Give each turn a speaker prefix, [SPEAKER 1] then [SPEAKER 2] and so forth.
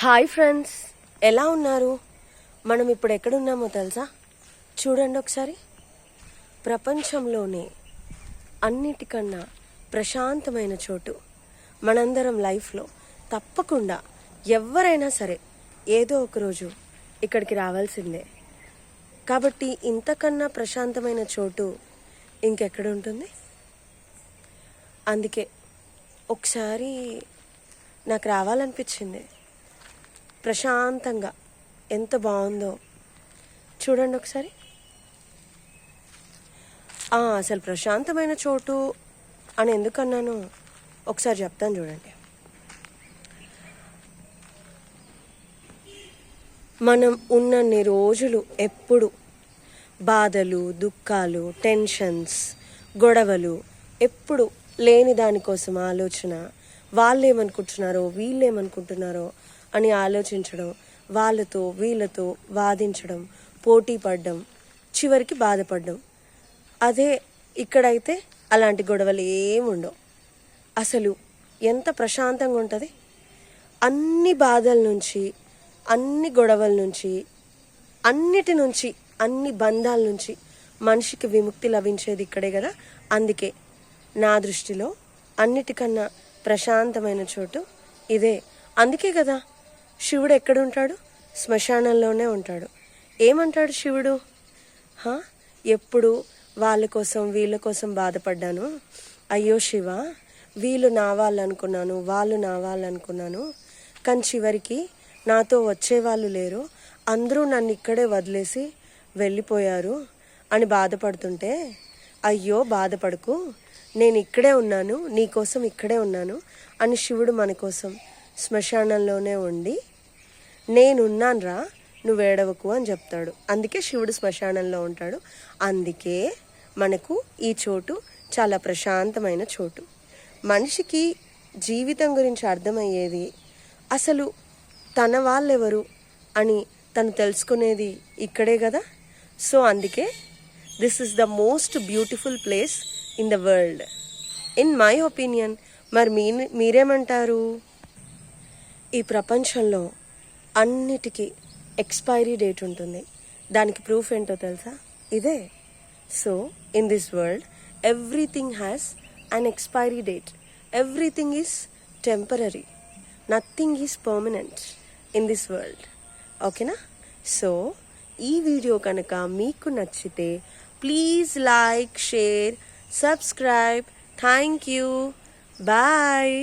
[SPEAKER 1] Hi friends, ఎలా ఉన్నారు? మనం ఇప్పుడు ఎక్కడున్నామో తెలుసా? చూడండి ఒకసారి. ప్రపంచంలోనే అన్నిటికన్నా ప్రశాంతమైన చోటు. మనందరం లైఫ్లో తప్పకుండా ఎవరైనా సరే ఏదో ఒకరోజు ఇక్కడికి రావాల్సిందే. కాబట్టి ఇంతకన్నా ప్రశాంతమైన చోటు ఇంకెక్కడ ఉంటుంది? అందుకే ఒకసారి నాకు రావాలనిపించింది. ప్రశాంతంగా ఎంత బాగుందో చూడండి ఒకసారి. అసలు ప్రశాంతమైన చోటు అని ఎందుకన్నాను ఒకసారి చెప్తాను చూడండి. మనం ఉన్నన్ని రోజులు ఎప్పుడు బాధలు, దుఃఖాలు, టెన్షన్స్, గొడవలు, ఎప్పుడు లేని దానికోసం ఆలోచన, వాళ్ళేమనుకుంటున్నారో వీళ్ళేమనుకుంటున్నారో అని ఆలోచించడం, వాళ్ళతో వీళ్ళతో వాదించడం, పోటీ పడడం, చివరికి బాధపడడం. అదే ఇక్కడైతే అలాంటి గొడవలు ఏముండవు. అసలు ఎంత ప్రశాంతంగా ఉంటుంది. అన్ని బాధల నుంచి, అన్ని గొడవల నుంచి, అన్నిటి నుంచి, అన్ని బంధాల నుంచి మనిషికి విముక్తి లభించేది ఇక్కడే కదా. అందుకే నా దృష్టిలో అన్నిటికన్నా ప్రశాంతమైన చోటు ఇదే. అందుకే కదా శివుడు ఎక్కడుంటాడు? శ్మశానంలోనే ఉంటాడు. ఏమంటాడు శివుడు? ఎప్పుడు వాళ్ళ కోసం వీళ్ళ కోసం బాధపడ్డాను, అయ్యో శివ, వీళ్ళు నా వాళ్ళు అనుకున్నాను, వాళ్ళు నా వాళ్ళు అనుకున్నాను, కానీ చివరికి నాతో వచ్చేవాళ్ళు లేరు, అందరూ నన్ను ఇక్కడే వదిలేసి వెళ్ళిపోయారు అని బాధపడుతుంటే, అయ్యో బాధపడకు, నేను ఇక్కడే ఉన్నాను, నీకోసం ఇక్కడే ఉన్నాను అని శివుడు మన కోసం శ్మశానంలోనే ఉండి, నేనున్నాన్రా, నువ్వు ఏడవకు అని చెప్తాడు. అందుకే శివుడు శ్మశానంలో ఉంటాడు. అందుకే మనకు ఈ చోటు చాలా ప్రశాంతమైన చోటు. మనిషికి జీవితం గురించి అర్థమయ్యేది, అసలు తన వాళ్ళెవరు అని తను తెలుసుకునేది ఇక్కడే కదా. సో అందుకే this is the most beautiful place in the world, in my opinion. మరి మీరేమంటారు? ఈ ప్రపంచంలో అన్నిటికీ ఎక్స్పైరీ డేట్ ఉంటుంది. దానికి ప్రూఫ్ ఏంటో తెలుసా? ఇదే. So in this world everything has an expiry date. Everything is temporary, nothing is permanent in this world. ఓకేనా? సో ఈ వీడియో కనుక మీకు నచ్చితే please like, share, subscribe. Thank you. Bye.